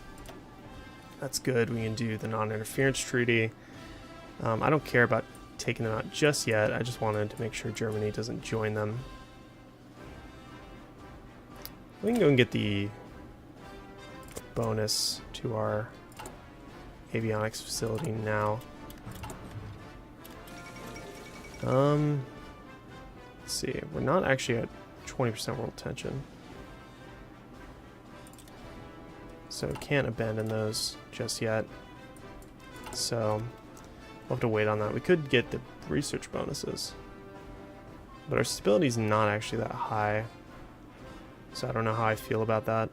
That's good. We can do the non-interference treaty. I don't care about taking them out just yet. I just wanted to make sure Germany doesn't join them. We can go and get the bonus to our avionics facility now. Let's see. We're not actually at 20% world tension. So can't abandon those just yet. So we'll have to wait on that. We could get the research bonuses, but our stability is not actually that high. So I don't know how I feel about that.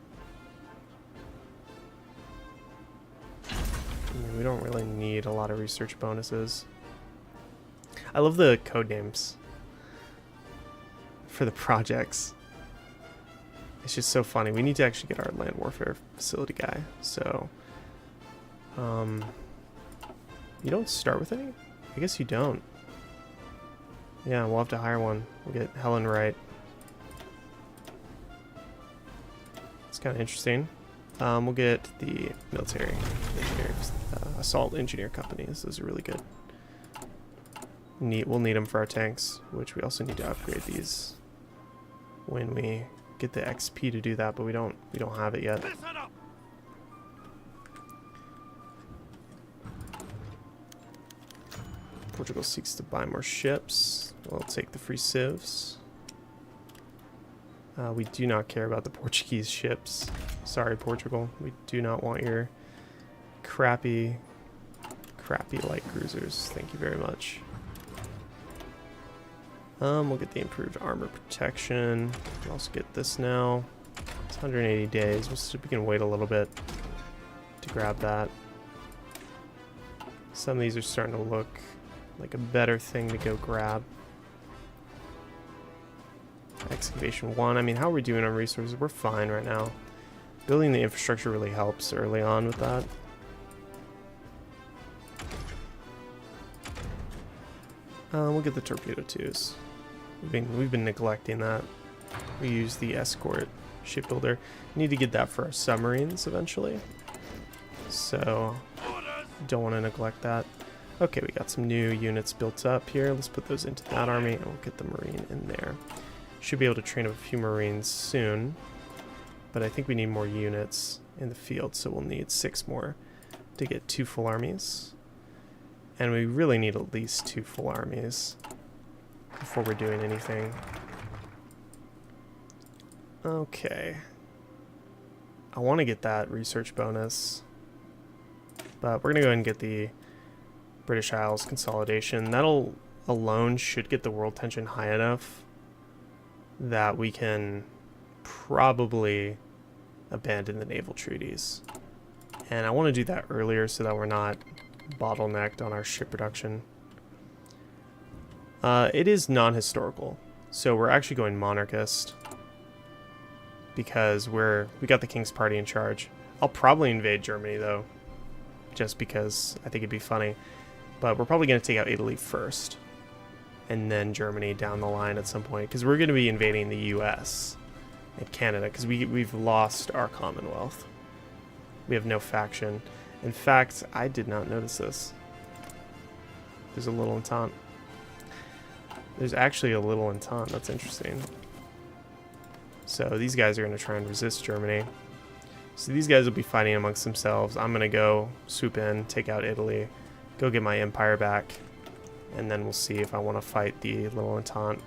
I mean, we don't really need a lot of research bonuses. I love the code names for the projects. It's just so funny. We need to actually get our land warfare facility guy. So, you don't start with any? I guess you don't. Yeah, we'll have to hire one. We'll get Helen Wright. It's kind of interesting. We'll get the military engineers, assault engineer companies. Those are really good. We'll need them for our tanks, which we also need to upgrade these when we get the XP to do that, but we don't have it yet. Portugal seeks to buy more ships. We'll take the free civs. We do not care about the Portuguese ships. Sorry, Portugal. We do not want your crappy light cruisers. Thank you very much. We'll get the improved armor protection. We'll also get this now. It's 180 days. We can wait a little bit to grab that. Some of these are starting to look like a better thing to go grab. Excavation 1. I mean, how are we doing on resources? We're fine right now. Building the infrastructure really helps early on with that. We'll get the torpedo twos. We've been neglecting that. We use the escort shipbuilder. Need to get that for our submarines eventually. So don't want to neglect that. Okay, we got some new units built up here. Let's put those into that army and we'll get the marine in there. Should be able to train up a few marines soon, but I think we need more units in the field, so we'll need 6 more to get 2 full armies. And we really need at least 2 full armies before we're doing anything. Okay. I want to get that research bonus, but we're going to go ahead and get the British Isles consolidation. That'll alone should get the world tension high enough that we can probably abandon the naval treaties. And I want to do that earlier so that we're not bottlenecked on our ship production. It is non-historical, so we're actually going monarchist because we got the King's Party in charge. I'll probably invade Germany though, just because I think it'd be funny. But we're probably going to take out Italy first, and then Germany down the line at some point, because we're going to be invading the US and Canada, because we've lost our Commonwealth. We have no faction. In fact, I did not notice this. There's a little entente. There's actually a little entente. That's interesting. So these guys are going to try and resist Germany. So these guys will be fighting amongst themselves. I'm going to go swoop in, take out Italy, go get my empire back, and then we'll see if I want to fight the little entente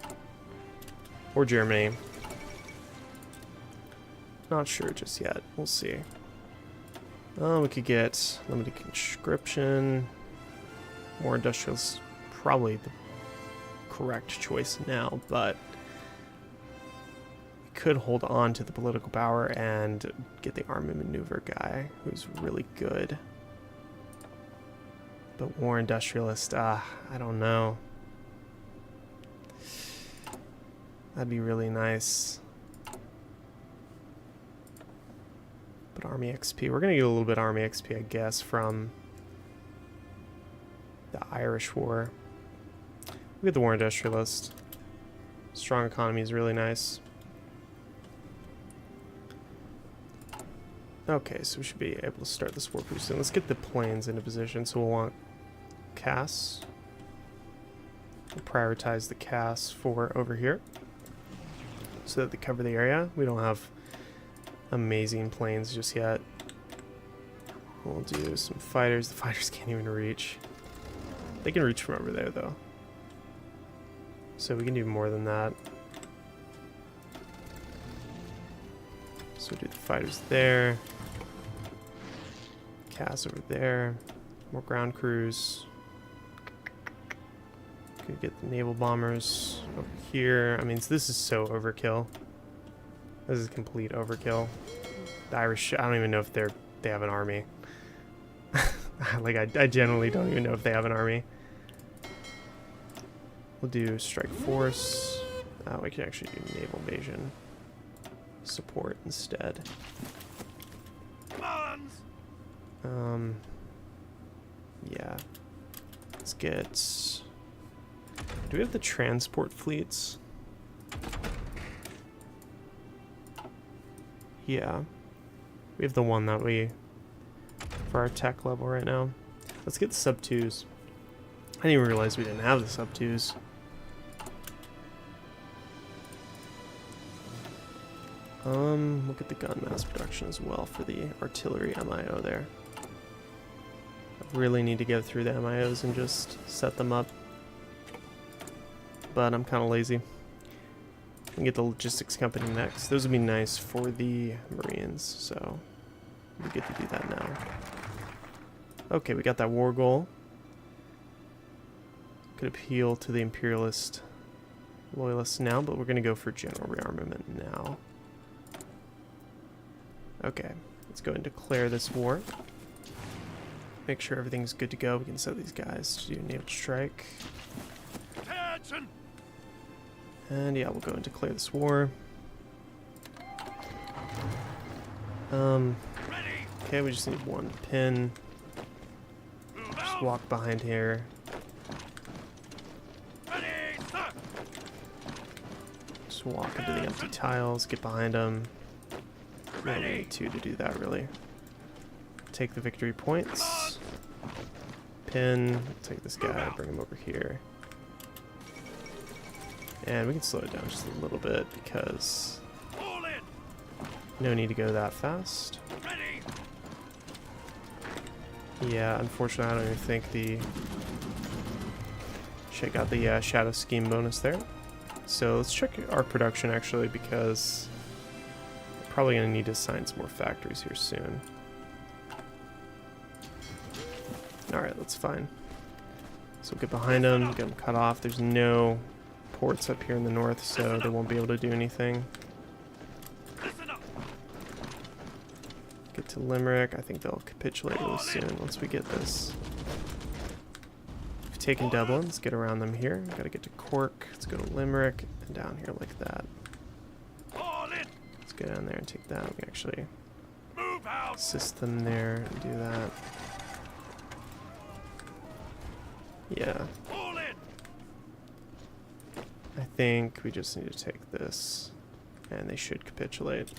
or Germany. Not sure just yet. We'll see. We could get limited conscription. More industrials, probably the correct choice now, but we could hold on to the political power and get the army maneuver guy, who's really good. But war industrialist, I don't know. That'd be really nice. But army XP, we're gonna get a little bit army XP, I guess, from the Irish War. We get the war industrialist. Strong economy is really nice. Okay, so we should be able to start this war pretty soon. Let's get the planes into position. So we'll want CAS. We'll prioritize the CAS for over here so that they cover the area. We don't have amazing planes just yet. We'll do some fighters. The fighters can't even reach. They can reach from over there though, so we can do more than that. So we'll do the fighters there, CAS over there, more ground crews. Could get the naval bombers over here. I mean, this is so overkill. This is complete overkill. The Irish, I don't even know if they have an army. Like, I generally don't even know if they have an army. We'll do strike force. We can actually do naval invasion support instead. Yeah. Let's get... Do we have the transport fleets? Yeah. We have the one that we... for our tech level right now. Let's get the sub-2s. I didn't even realize we didn't have the sub-2s. Look at the gun mass production as well for the artillery MIO there. I really need to go through the MIOs and just set them up. But I'm kind of lazy. We can get the logistics company next. Those would be nice for the Marines, so we get to do that now. Okay, we got that war goal. Could appeal to the imperialist loyalists now, but we're going to go for general rearmament now. Okay, let's go and declare this war. make sure everything's good to go. We can set these guys to do naval strike. Attention! And yeah, we'll go and declare this war. Ready! Okay, we just need one pin. Move Just out! walk behind here. Ready, sir! Just walk into the empty tiles, get behind them. We don't need two to do that, really. Take the victory points. Pin. Take this guy, bring him over here. And we can slow it down just a little bit because Pull in! no need to go that fast. Ready! Yeah, unfortunately, I don't even think the shit got the shadow scheme bonus there. So let's check our production actually because we're probably going to need to assign some more factories here soon. Alright, that's fine. So we'll get behind them, get them cut off. There's no ports up here in the north, so they won't be able to do anything. Listen up! Get to Limerick. I think they'll capitulate really soon once we get this. We've taken Dublin. Let's get around them here. Gotta get to Cork. Let's go to Limerick and down here like that. All in! Let's go down there and take that. We can actually Move out! assist them there and do that. Yeah. All in! I think we just need to take this and they should capitulate.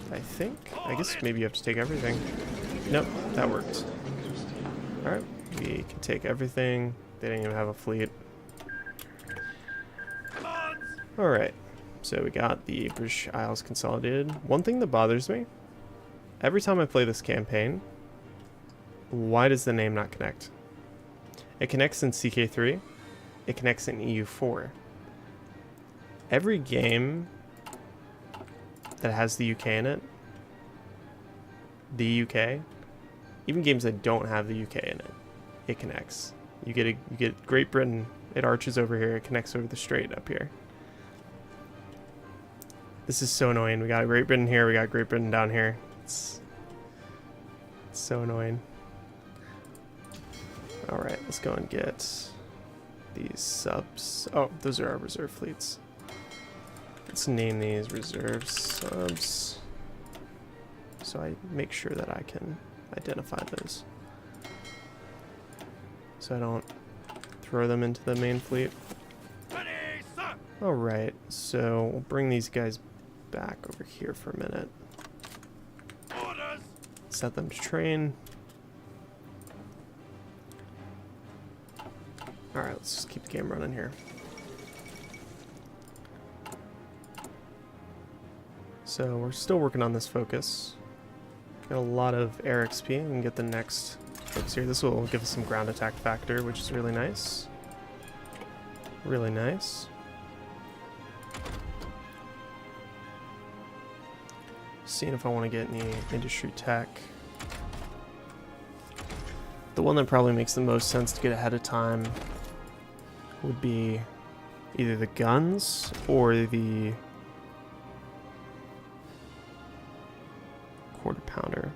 I think. I guess maybe you have to take everything. Nope, that worked. Alright, we can take everything. They didn't even have a fleet. Commands! Alright, so we got the British Isles consolidated. One thing that bothers me, every time I play this campaign, why does the name not connect? It connects in CK3, it connects in EU4. Every game that has the UK in it, the UK, even games that don't have the UK in it, it connects. You get Great Britain, it arches over here, it connects over the strait up here. This is so annoying. We got Great Britain here, we got Great Britain down here. It's so annoying. Alright, let's go and get these subs. Oh, those are our reserve fleets. Let's name these reserve subs so I make sure that I can identify those. So I don't throw them into the main fleet. Ready, sir! Alright, so we'll bring these guys back over here for a minute. Orders! Set them to train. Alright, let's just keep the game running here. So we're still working on this focus. Got a lot of air XP. We can get the next focus here. This will give us some ground attack factor, which is really nice. Really nice. Seeing if I want to get any industry tech. The one that probably makes the most sense to get ahead of time would be either the guns or the quarter pounder.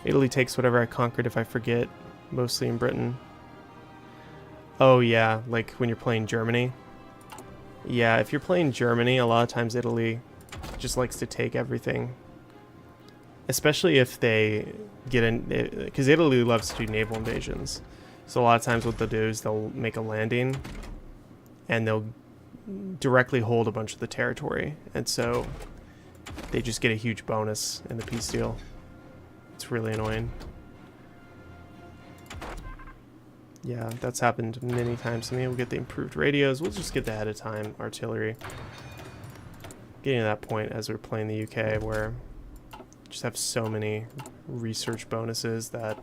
Italy takes whatever I conquered if I forget, mostly in Britain. Oh yeah, like when you're playing Germany. Yeah, if you're playing Germany, a lot of times Italy just likes to take everything. Especially if they get in, because Italy loves to do naval invasions. So a lot of times what they'll do is they'll make a landing and they'll directly hold a bunch of the territory. And so they just get a huge bonus in the peace deal. It's really annoying. Yeah, that's happened many times to me. We'll get the improved radios. We'll just get the ahead of time artillery. Getting to that point as we're playing the UK where just have so many research bonuses that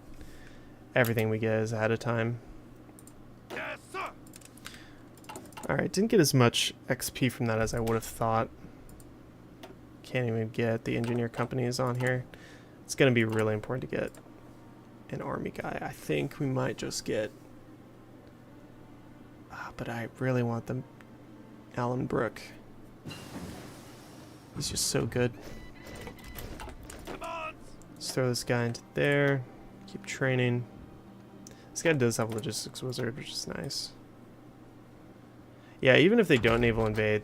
everything we get is ahead of time. Yes, sir! Alright, didn't get as much XP from that as I would have thought. Can't even get the engineer companies on here. It's going to be really important to get an army guy. I think we might just get... but I really want the Alan Brooke. He's just so good. Commands! Let's throw this guy into there. Keep training. This guy does have logistics wizard, which is nice. Yeah, even if they don't naval invade,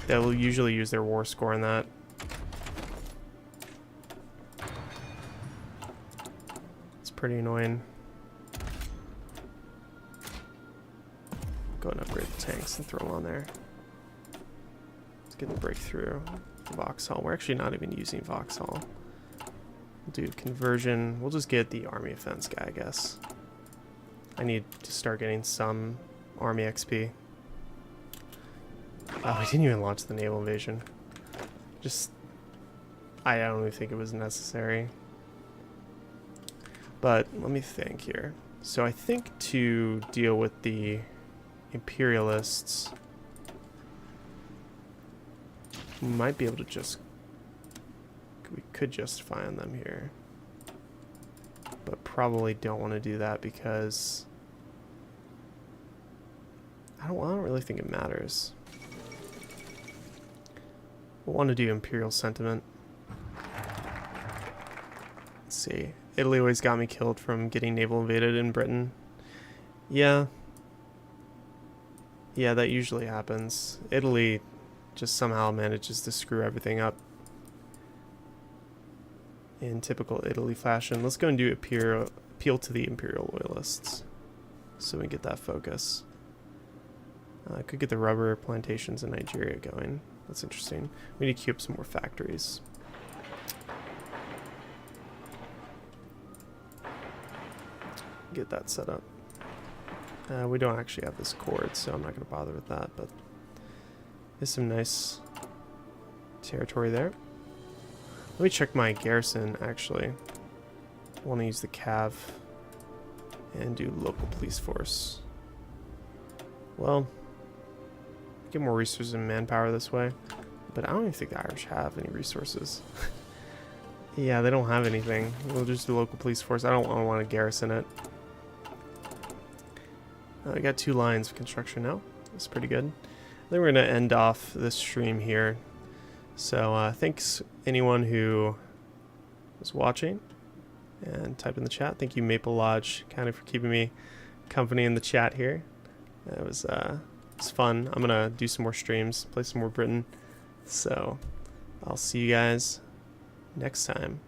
they'll usually use their war score on that. It's pretty annoying. Go and upgrade the tanks and throw them on there. Let's get the breakthrough. Vauxhall. We're actually not even using Vauxhall. We'll do conversion. We'll just get the army offense guy, I guess. I need to start getting some army XP. Oh, we didn't even launch the naval invasion. I don't even think it was necessary. But let me think here. So I think to deal with the imperialists, we might be able to we could justify on them here. But probably don't want to do that because I don't really think it matters. We'll want to do imperial sentiment. Let's see. Italy always got me killed from getting naval invaded in Britain. Yeah. Yeah, that usually happens. Italy just somehow manages to screw everything up in typical Italy fashion. Let's go and do appeal to the imperial loyalists so we get that focus. Could get the rubber plantations in Nigeria going. That's interesting. We need to queue up some more factories. Get that set up. We don't actually have this cord, so I'm not going to bother with that, but there's some nice territory there. Let me check my garrison, actually. I want to use the cav and do local police force. Well, get more resources and manpower this way, but I don't even think the Irish have any resources. Yeah, they don't have anything. We'll just do local police force. I don't want to garrison it. I got 2 lines of construction now. That's pretty good. I think we're going to end off this stream here. So thanks anyone who was watching and type in the chat. Thank you Maple Lodge kind of for keeping me company in the chat here. It was fun. I'm gonna do some more streams, play some more Britain. So I'll see you guys next time.